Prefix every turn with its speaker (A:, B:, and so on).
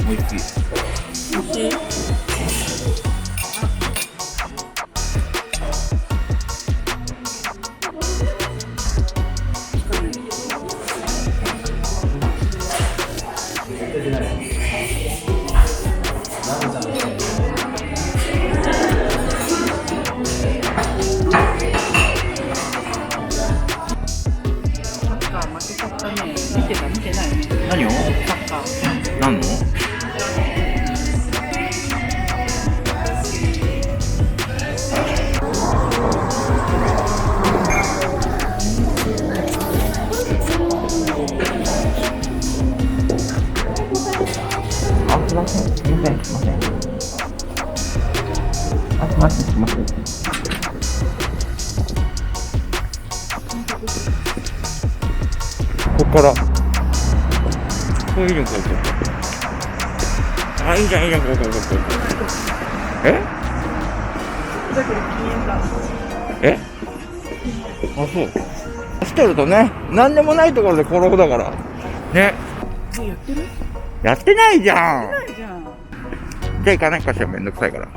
A: 美味しい。何を？サッカー。何の？あ、すいません。すいません。すいません。あ、すいません。すいません。ここから。こういうのこうあ、いいじゃんいいじゃんこうえあ、そう走ってるとね、なんでもないところで転ぶだからね。やってる？やってないじゃん。じゃあ行かないかしら、めんどくさいから。